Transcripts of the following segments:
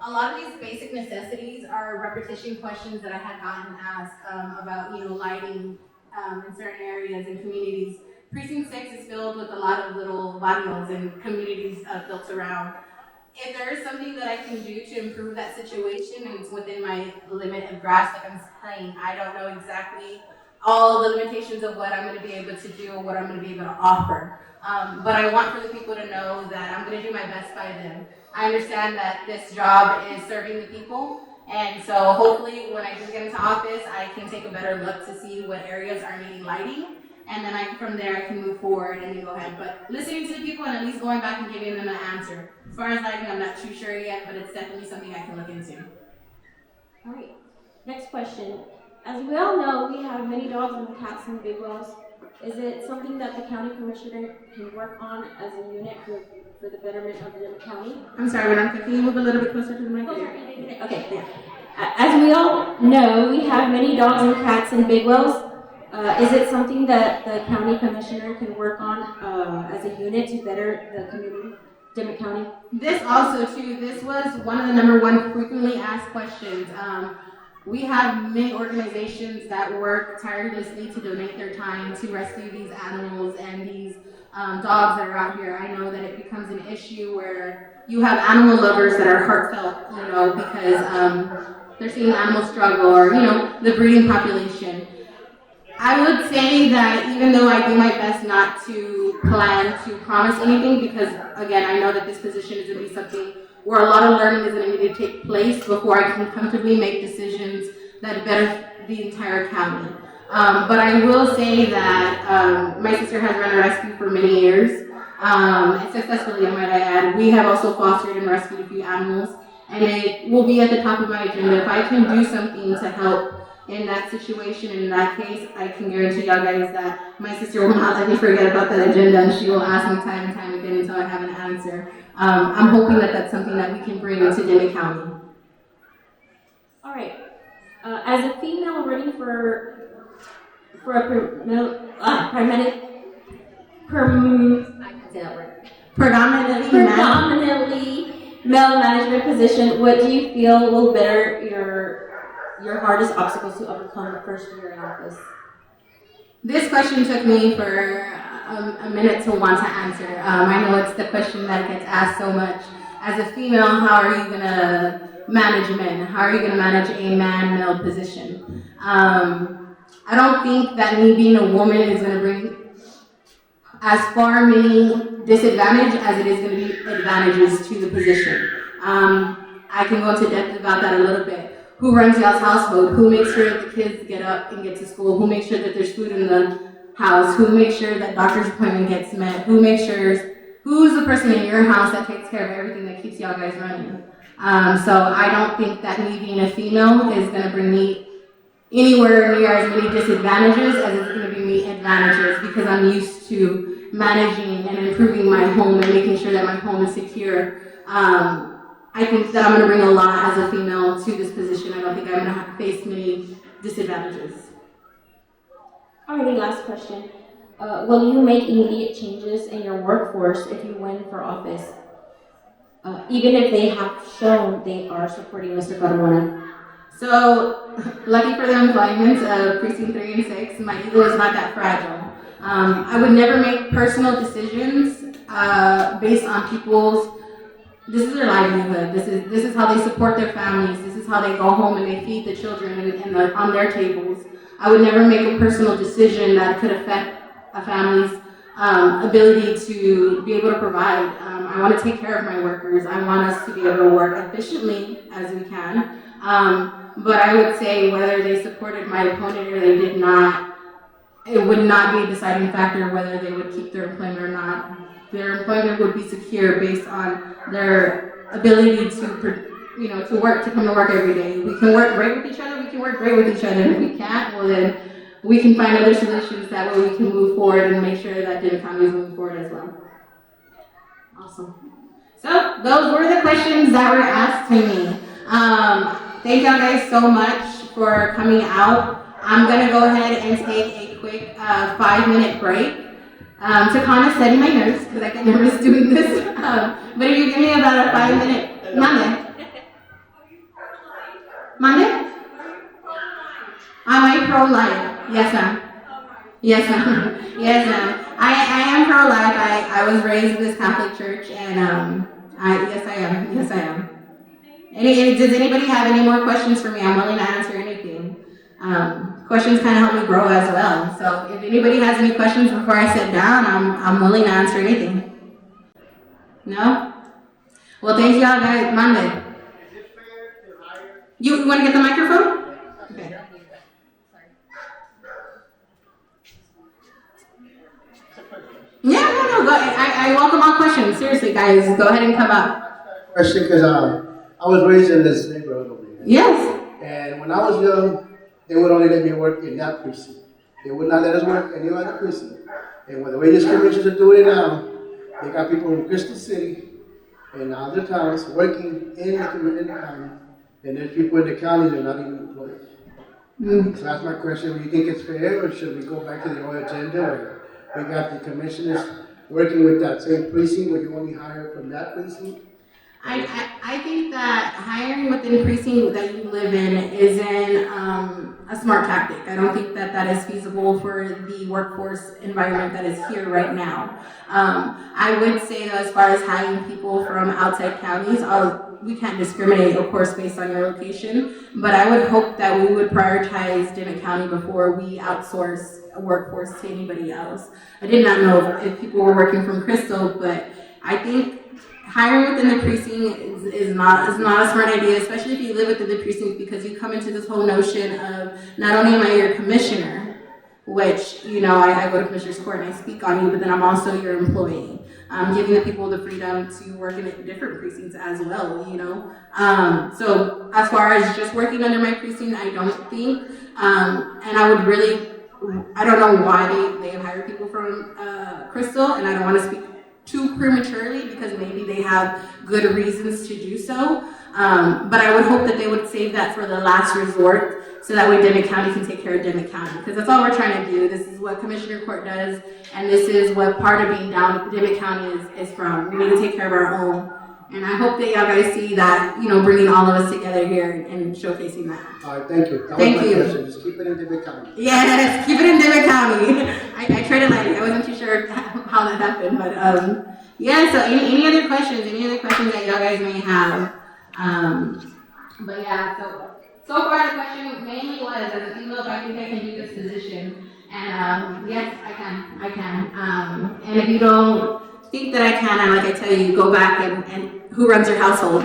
A lot of these basic necessities are repetition questions that I had gotten asked about, lighting in certain areas and communities. Precinct 6 is filled with a lot of little barrios and communities built around. If there is something that I can do to improve that situation and it's within my limit of grasp, like I'm saying, I don't know exactly all the limitations of what I'm going to be able to do or what I'm going to be able to offer. But I want for the people to know that I'm going to do my best by them. I understand that this job is serving the people, and so hopefully when I do get into office, I can take a better look to see what areas are needing lighting, and then from there I can move forward and then go ahead. But listening to the people and at least going back and giving them an answer. As far as lighting, I'm not too sure yet, but it's definitely something I can look into. All right. Next question. As we all know, we have many dogs and cats in big wells. Is it something that the county commissioner can work on as a unit for the betterment of the county? I'm sorry, Veronica, can you move a little bit closer to the mic? Okay. Yeah. As we all know, we have many dogs and cats in big wells. Is it something that the county commissioner can work on as a unit to better the community, Dimmit County? This also too, this was one of the number one frequently asked questions. We have many organizations that work tirelessly to donate their time to rescue these animals and these dogs that are out here. I know that it becomes an issue where you have animal lovers that are heartfelt, because they're seeing animals struggle or, the breeding population. I would say that even though I do my best not to plan to promise anything, because again, I know that this position is going to be something where a lot of learning is going to need to take place before I can comfortably make decisions that better the entire county. But I will say that my sister has run a rescue for many years, and successfully, I might add. We have also fostered and rescued a few animals, and it will be at the top of my agenda. If I can do something to help in that situation, in that case, I can guarantee y'all guys that my sister will not let me forget about that agenda, and she will ask me time and time again until I have an answer. I'm hoping that that's something that we can bring into Dimmit County. All right. As a female running for a predominantly male management position, what do you feel will better your hardest obstacles to overcome the first year in office? This question took me for a minute to want to answer. I know it's the question that gets asked so much. As a female, how are you going to manage men? How are you going to manage a man-male position? I don't think that me being a woman is going to bring as far many disadvantages as it is going to be advantages to the position. I can go into depth about that a little bit. Who runs y'all's household? Who makes sure that the kids get up and get to school? Who makes sure that there's food in the house? Who makes sure that doctor's appointment gets met? Who's the person in your house that takes care of everything that keeps y'all guys running? So I don't think that me being a female is going to bring me anywhere near as many disadvantages as it's going to be me advantages, because I'm used to managing and improving my home and making sure that my home is secure. I think that I'm going to bring a lot as a female to this position. I don't think I'm going to have to face many disadvantages. Alrighty, last question. Will you make immediate changes in your workforce if you win for office, even if they have shown they are supporting Mr. Carmona? So, lucky for the employment of Precinct 3 and 6, my ego is not that fragile. I would never make personal decisions based on this is their livelihood. This is how they support their families. This is how they go home and they feed the children on their tables. I would never make a personal decision that could affect a family's ability to be able to provide. I want to take care of my workers. I want us to be able to work efficiently as we can. But I would say whether they supported my opponent or they did not, it would not be a deciding factor whether they would keep their employment or not. Their employment would be secure based on their ability to work, to come to work every day. We can work great with each other, we can work great with each other. If we can't, well then we can find other solutions, that way we can move forward and make sure that the economy is moving forward as well. Awesome. So those were the questions that were asked to me. Thank y'all guys so much for coming out. I'm gonna go ahead and take a quick 5-minute break to kind of steady my nerves, because I get nervous doing this. But if you give me about a 5-minute Mande. Mande? Am I pro-life? Yes, ma'am. Yes, ma'am. Yes, ma'am. I am pro-life. I was raised in this Catholic church, and yes, I am. Yes, I am. Does anybody have any more questions for me? I'm willing to answer anything. Questions kind of help me grow as well. So if anybody has any questions before I sit down, I'm willing to answer anything. No? Well, thank you all guys. Monday. You want to get the microphone? Okay. Yeah, no. I welcome all questions. Seriously, guys, go ahead and come up. Question, because I was raised in this neighborhood over here. Yes. And when I was young, they would only let me work in that precinct. They would not let us work any other precinct. And with the way these commissions are doing it now, they got people in Crystal City and other towns working in the county, and there's people in the county that are not even employed. So that's my question. Do you think it's fair, or should we go back to the old agenda where we got the commissioners working with that same precinct where you only hire from that precinct? I think that hiring within the precinct that you live in isn't a smart tactic. I don't think that is feasible for the workforce environment that is here right now. I would say though, as far as hiring people from outside counties, we can't discriminate, of course, based on your location, but I would hope that we would prioritize Dimmit County before we outsource a workforce to anybody else. I did not know if people were working from Crystal, but I think hiring within the precinct is not a smart idea, especially if you live within the precinct, because you come into this whole notion of not only am I your commissioner, which, I go to commissioner's court and I speak on you, but then I'm also your employee. Giving the people the freedom to work in different precincts as well, So as far as just working under my precinct, I don't think, and I don't know why they hire people from Crystal, and I don't want to speak too prematurely because maybe they have good reasons to do so. But I would hope that they would save that for the last resort so that way Dimmit County can take care of Dimmit County, because that's all we're trying to do. This is what Commissioner Court does, and this is what part of being down with Dimmit County is from. We need to take care of our own. And I hope that y'all guys see that, bringing all of us together here and showcasing that. All right, thank you. Thank you. Question. Just keep it in Dimmit County. Yes, keep it in Dimmit County. I treaded lightly. I wasn't too sure how that happened, but yeah. So any other questions? Any other questions that y'all guys may have? But yeah. So far the question mainly was, as a female, if I think I can do this position, and yes, I can. And if you don't think that I can, and like I tell you, go back and who runs your household,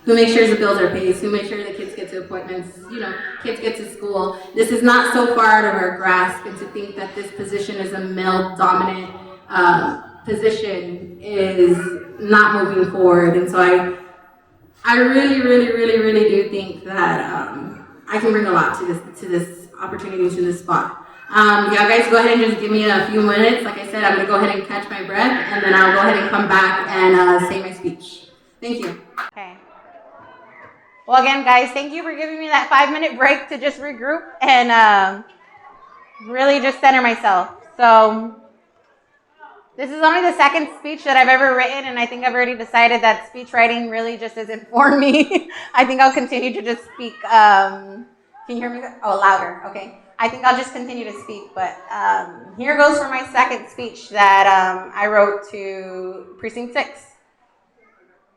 who makes sure the bills are paid, who makes sure the kids get to appointments, kids get to school. This is not so far out of our grasp, and to think that this position is a male-dominant position is not moving forward. And so I really, really, really, really do think that I can bring a lot to this opportunity, to this spot. Y'all guys go ahead and just give me a few minutes. Like I said, I'm gonna go ahead and catch my breath, and then I'll go ahead and come back and say my speech. Thank you. Okay. Well, again, guys, thank you for giving me that 5-minute break to just regroup and really just center myself. So this is only the second speech that I've ever written, and I think I've already decided that speech writing really just isn't for me. I think I'll continue to just speak. Can you hear me? Oh, louder. Okay. I think I'll just continue to speak, but here goes for my second speech that I wrote to Precinct 6.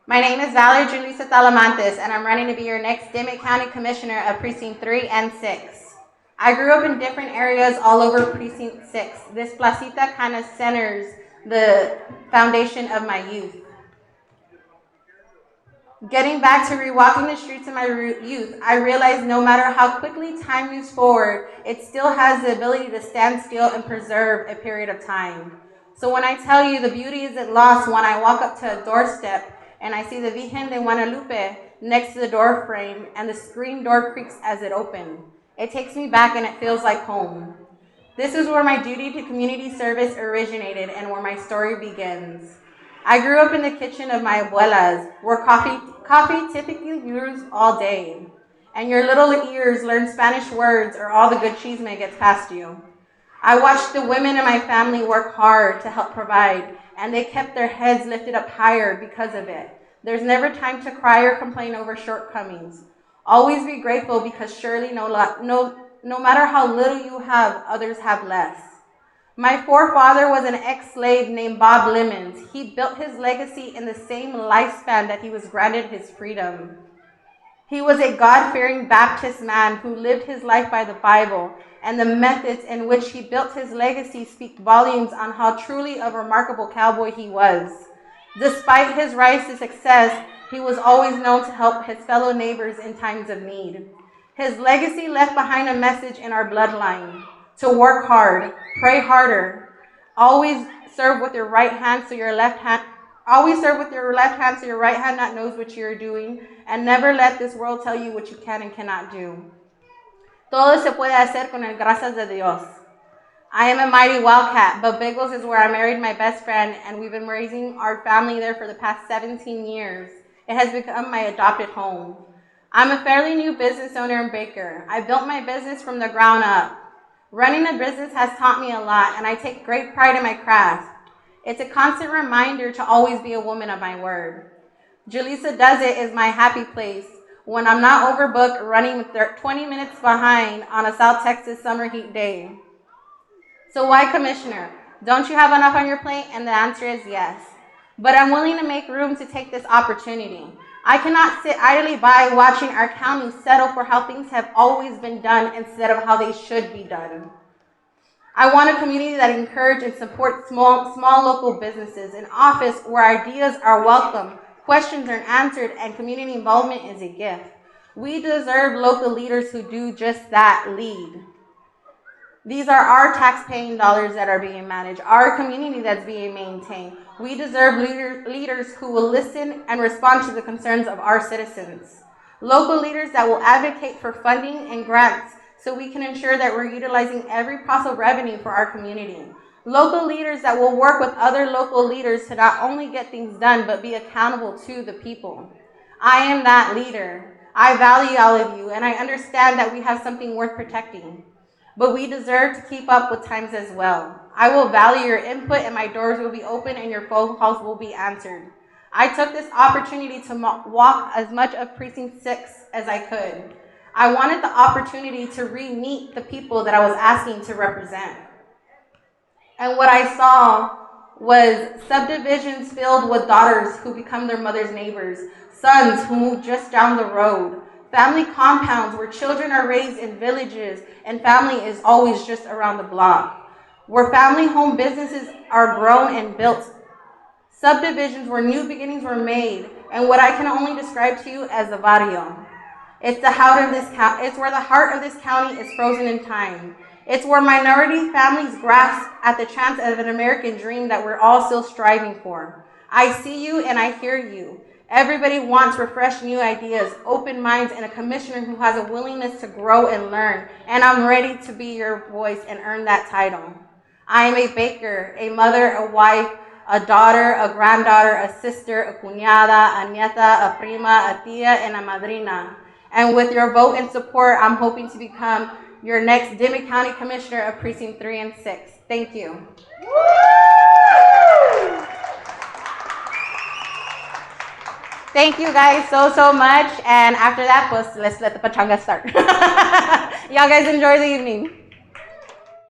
My name is Valerie Julissa Talamantes, and I'm running to be your next Dimmit County Commissioner of Precinct 3 and 6. I grew up in different areas all over Precinct 6. This placita kind of centers the foundation of my youth. Getting back to rewalking the streets of my youth, I realized no matter how quickly time moves forward, it still has the ability to stand still and preserve a period of time. So when I tell you the beauty isn't lost when I walk up to a doorstep and I see the Virgen de Guadalupe next to the door frame and the screen door creaks as it opens, it takes me back and it feels like home. This is where my duty to community service originated and where my story begins. I grew up in the kitchen of my abuelas, where coffee typically brews all day, and your little ears learn Spanish words or all the good chisme gets past you. I watched the women in my family work hard to help provide, and they kept their heads lifted up higher because of it. There's never time to cry or complain over shortcomings. Always be grateful because surely no matter how little you have, others have less. My forefather was an ex-slave named Bob Lemons. He built his legacy in the same lifespan that he was granted his freedom. He was a God-fearing Baptist man who lived his life by the Bible, and the methods in which he built his legacy speak volumes on how truly a remarkable cowboy he was. Despite his rise to success, he was always known to help his fellow neighbors in times of need. His legacy left behind a message in our bloodline: to work hard, pray harder, always serve with your right hand so your left hand so your right hand not knows what you're doing, and never let this world tell you what you can and cannot do. Todo se puede hacer con el gracias de Dios. I am a mighty wildcat, but Biggles is where I married my best friend, and we've been raising our family there for the past 17 years. It has become my adopted home. I'm a fairly new business owner and baker. I built my business from the ground up. Running a business has taught me a lot, and I take great pride in my craft. It's a constant reminder to always be a woman of my word. Julissa Does It is my happy place. When I'm not overbooked, running 20 minutes behind on a South Texas summer heat day. So why commissioner? Don't you have enough on your plate? And the answer is yes. But I'm willing to make room to take this opportunity. I cannot sit idly by watching our county settle for how things have always been done instead of how they should be done. I want a community that encourages and supports small local businesses, an office where ideas are welcome, questions are answered, and community involvement is a gift. We deserve local leaders who do just that, lead. These are our tax-paying dollars that are being managed, our community that's being maintained. We deserve leaders who will listen and respond to the concerns of our citizens. Local leaders that will advocate for funding and grants so we can ensure that we're utilizing every possible revenue for our community. Local leaders that will work with other local leaders to not only get things done, but be accountable to the people. I am that leader. I value all of you, and I understand that we have something worth protecting. But we deserve to keep up with times as well. I will value your input, and my doors will be open and your phone calls will be answered. I took this opportunity to walk as much of Precinct 6 as I could. I wanted the opportunity to re-meet the people that I was asking to represent. And what I saw was subdivisions filled with daughters who become their mother's neighbors, sons who move just down the road, family compounds where children are raised in villages and family is always just around the block, where family home businesses are grown and built, subdivisions where new beginnings were made, and what I can only describe to you as the barrio. It's where the heart of this county is frozen in time. It's where minority families grasp at the chance of an American dream that we're all still striving for. I see you and I hear you. Everybody wants refreshed new ideas, open minds, and a commissioner who has a willingness to grow and learn. And I'm ready to be your voice and earn that title. I am a baker, a mother, a wife, a daughter, a granddaughter, a sister, a cuñada, a nieta, a prima, a tia, and a madrina. And with your vote and support, I'm hoping to become your next Dimmit County Commissioner of Precinct 3 and 6. Thank you. Thank you guys so much. And after that, pues, let's let the pachanga start. Y'all guys enjoy the evening.